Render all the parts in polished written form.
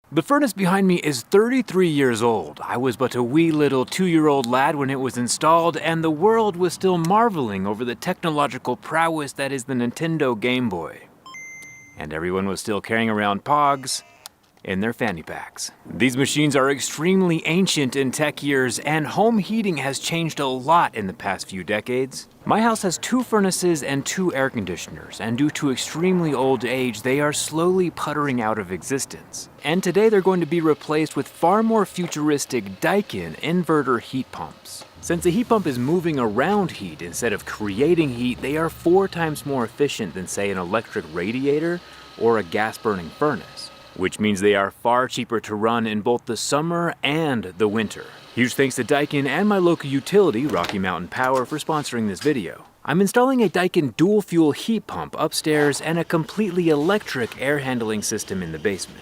The furnace behind me is 33 years old. I was but a wee little 2-year-old lad when it was installed, and the world was still marveling over the technological prowess that is the Nintendo Game Boy. And everyone was still carrying around Pogs in their fanny packs. These machines are extremely ancient in tech years, and home heating has changed a lot in the past few decades. My house has 2 furnaces and 2 air conditioners, and due to extremely old age, they are slowly puttering out of existence. And today they're going to be replaced with far more futuristic Daikin inverter heat pumps. Since a heat pump is moving around heat instead of creating heat, they are 4 times more efficient than, say, an electric radiator or a gas-burning furnace, which means they are far cheaper to run in both the summer and the winter. Huge thanks to Daikin and my local utility, Rocky Mountain Power, for sponsoring this video. I'm installing a Daikin dual fuel heat pump upstairs and a completely electric air handling system in the basement.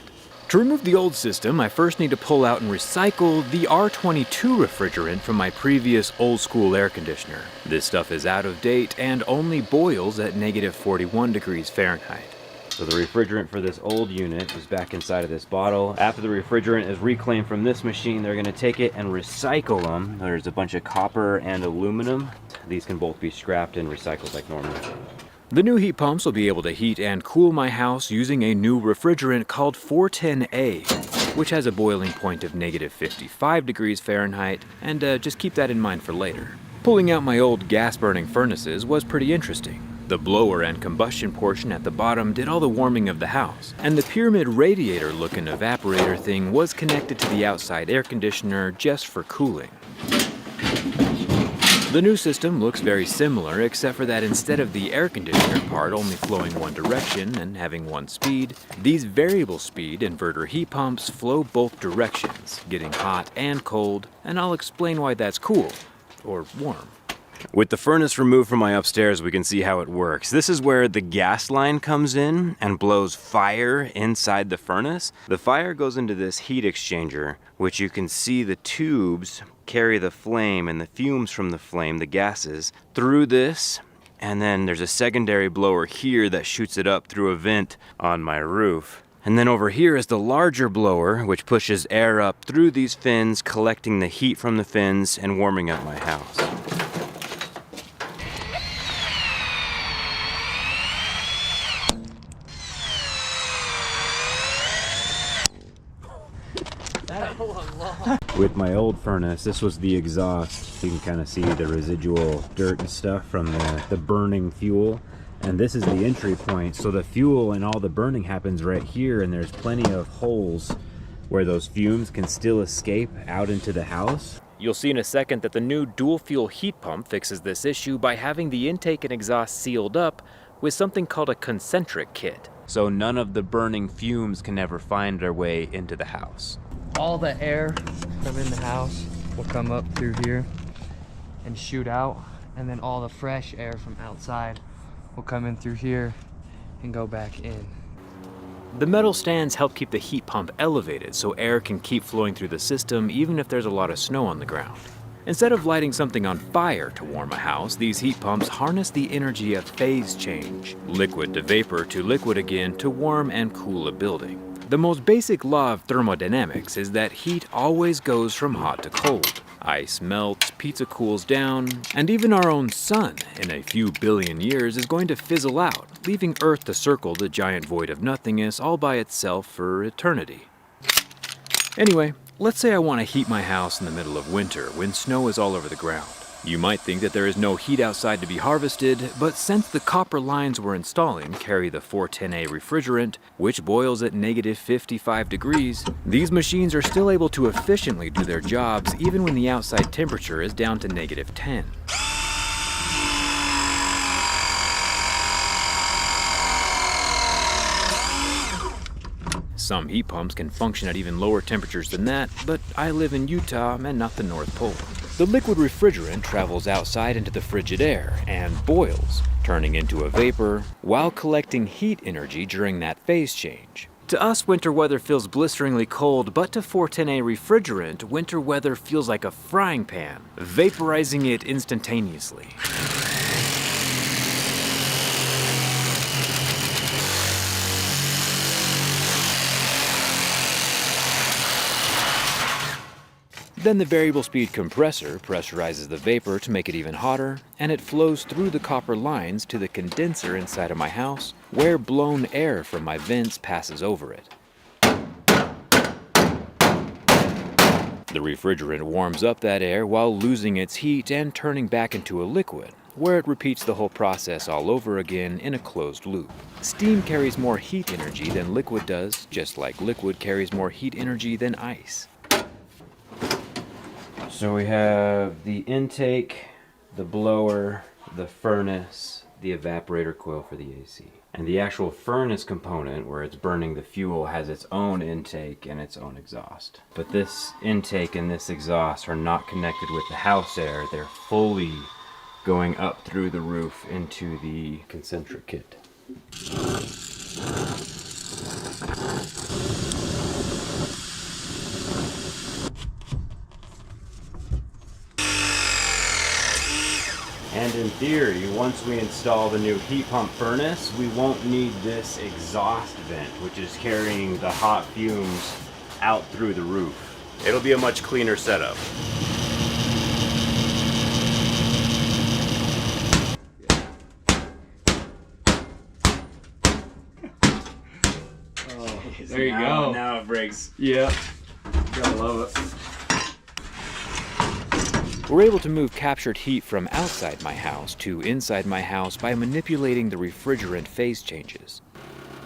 To remove the old system, I first need to pull out and recycle the R22 refrigerant from my previous old school air conditioner. This stuff is out of date and only boils at -41 degrees Fahrenheit. So the refrigerant for this old unit is back inside of this bottle. After the refrigerant is reclaimed from this machine, they're gonna take it and recycle them. There's a bunch of copper and aluminum. These can both be scrapped and recycled like normal. The new heat pumps will be able to heat and cool my house using a new refrigerant called 410A, which has a boiling point of -55 degrees Fahrenheit, and just keep that in mind for later. Pulling out my old gas-burning furnaces was pretty interesting. The blower and combustion portion at the bottom did all the warming of the house, and the pyramid radiator-looking evaporator thing was connected to the outside air conditioner just for cooling. The new system looks very similar, except for that instead of the air conditioner part only flowing one direction and having one speed, these variable speed inverter heat pumps flow both directions, getting hot and cold, and I'll explain why that's cool, or warm. With the furnace removed from my upstairs, we can see how it works. This is where the gas line comes in and blows fire inside the furnace. The fire goes into this heat exchanger, which you can see the tubes carry the flame and the fumes from the flame, the gases, through this. And then there's a secondary blower here that shoots it up through a vent on my roof. And then over here is the larger blower, which pushes air up through these fins, collecting the heat from the fins and warming up my house. With my old furnace, this was the exhaust. You can kind of see the residual dirt and stuff from the burning fuel. And this is the entry point. So the fuel and all the burning happens right here, and there's plenty of holes where those fumes can still escape out into the house. You'll see in a second that the new dual fuel heat pump fixes this issue by having the intake and exhaust sealed up with something called a concentric kit. So none of the burning fumes can ever find their way into the house. All the air from in the house will come up through here and shoot out, and then all the fresh air from outside will come in through here and go back in. The metal stands help keep the heat pump elevated so air can keep flowing through the system even if there's a lot of snow on the ground. Instead of lighting something on fire to warm a house, these heat pumps harness the energy of phase change, liquid to vapor to liquid again, to warm and cool a building. The most basic law of thermodynamics is that heat always goes from hot to cold. Ice melts, pizza cools down, and even our own sun, in a few billion years, is going to fizzle out, leaving Earth to circle the giant void of nothingness all by itself for eternity. Anyway, let's say I want to heat my house in the middle of winter when snow is all over the ground. You might think that there is no heat outside to be harvested, but since the copper lines we're installing carry the 410A refrigerant, which boils at -55 degrees, these machines are still able to efficiently do their jobs even when the outside temperature is down to -10. Some heat pumps can function at even lower temperatures than that, but I live in Utah and not the North Pole. The liquid refrigerant travels outside into the frigid air and boils, turning into a vapor while collecting heat energy during that phase change. To us, winter weather feels blisteringly cold, but to 410A refrigerant, winter weather feels like a frying pan, vaporizing it instantaneously. Then the variable speed compressor pressurizes the vapor to make it even hotter, and it flows through the copper lines to the condenser inside of my house, where blown air from my vents passes over it. The refrigerant warms up that air while losing its heat and turning back into a liquid, where it repeats the whole process all over again in a closed loop. Steam carries more heat energy than liquid does, just like liquid carries more heat energy than ice. So we have the intake, the blower, the furnace, the evaporator coil for the AC. And the actual furnace component, where it's burning the fuel, has its own intake and its own exhaust. But this intake and this exhaust are not connected with the house air. They're fully going up through the roof into the concentric kit. And in theory, once we install the new heat pump furnace, we won't need this exhaust vent, which is carrying the hot fumes out through the roof. It'll be a much cleaner setup. There you go. Now it breaks. Yeah. Gotta love it. We're able to move captured heat from outside my house to inside my house by manipulating the refrigerant phase changes.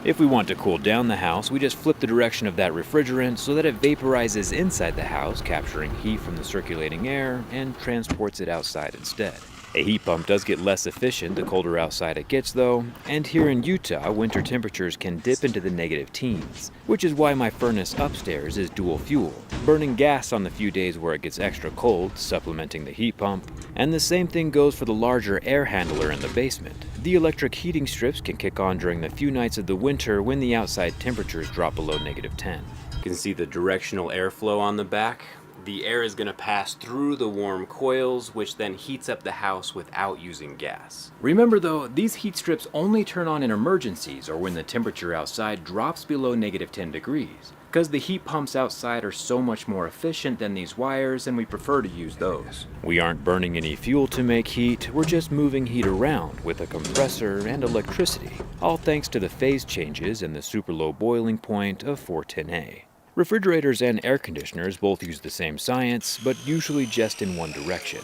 If we want to cool down the house, we just flip the direction of that refrigerant so that it vaporizes inside the house, capturing heat from the circulating air, and transports it outside instead. A heat pump does get less efficient the colder outside it gets though, and here in Utah, winter temperatures can dip into the negative teens, which is why my furnace upstairs is dual fuel, burning gas on the few days where it gets extra cold, supplementing the heat pump, and the same thing goes for the larger air handler in the basement. The electric heating strips can kick on during the few nights of the winter when the outside temperatures drop below negative 10. You can see the directional airflow on the back. The air is going to pass through the warm coils, which then heats up the house without using gas. Remember though, these heat strips only turn on in emergencies or when the temperature outside drops below negative 10 degrees, because the heat pumps outside are so much more efficient than these wires and we prefer to use those. We aren't burning any fuel to make heat, we're just moving heat around with a compressor and electricity, all thanks to the phase changes and the super low boiling point of 410A. Refrigerators and air conditioners both use the same science, but usually just in one direction.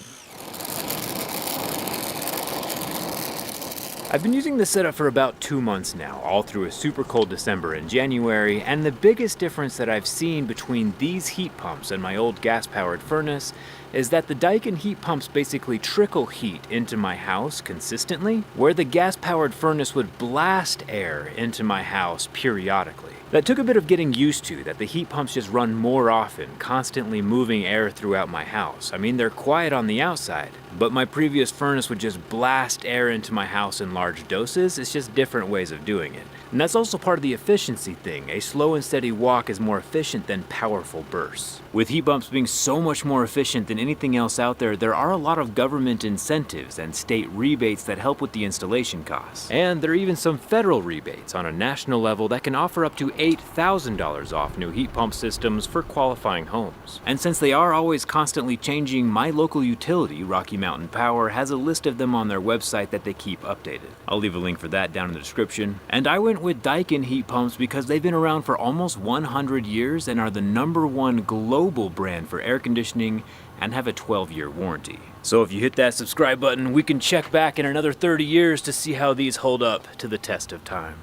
I've been using this setup for about 2 months now, all through a super cold December and January, and the biggest difference that I've seen between these heat pumps and my old gas-powered furnace is that the Daikin heat pumps basically trickle heat into my house consistently, where the gas-powered furnace would blast air into my house periodically. That took a bit of getting used to, that the heat pumps just run more often, constantly moving air throughout my house. I mean, they're quiet on the outside, but my previous furnace would just blast air into my house in large doses. It's just different ways of doing it. And that's also part of the efficiency thing. A slow and steady walk is more efficient than powerful bursts. With heat pumps being so much more efficient than anything else out there, there are a lot of government incentives and state rebates that help with the installation costs. And there are even some federal rebates on a national level that can offer up to $8,000 off new heat pump systems for qualifying homes. And since they are always constantly changing, my local utility, Rocky Mountain Power, has a list of them on their website that they keep updated. I'll leave a link for that down in the description. And I went with Daikin heat pumps because they've been around for almost 100 years and are the #1 global brand for air conditioning and have a 12-year warranty. So if you hit that subscribe button, we can check back in another 30 years to see how these hold up to the test of time.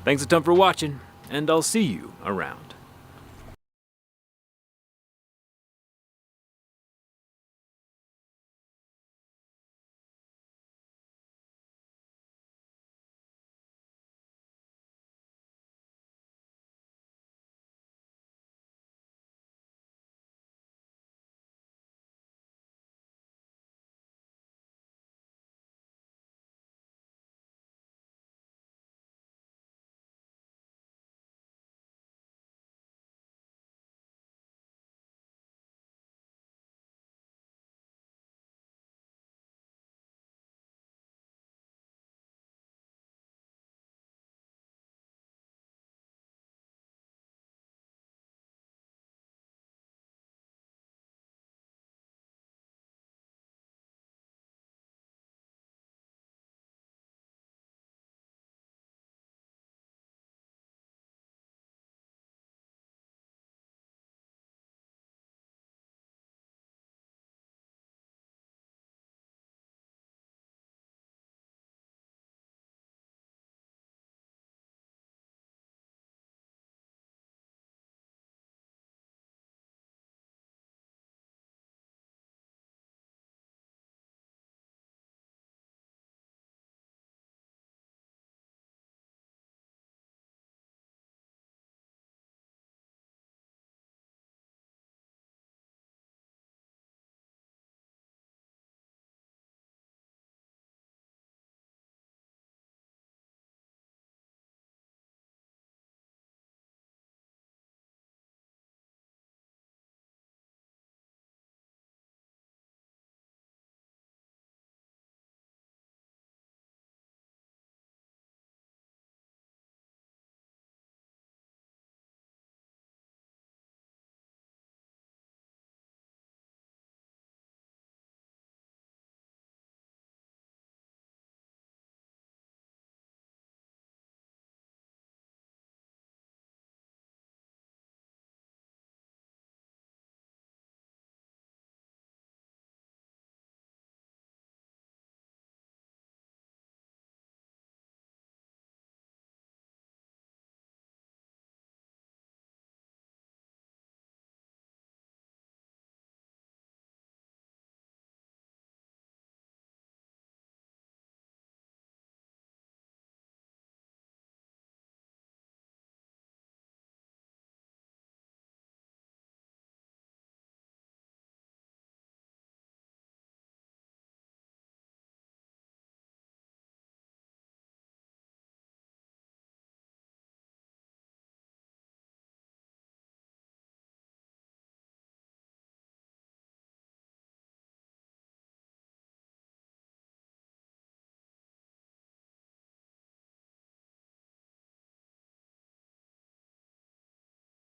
Thanks a ton for watching, and I'll see you around.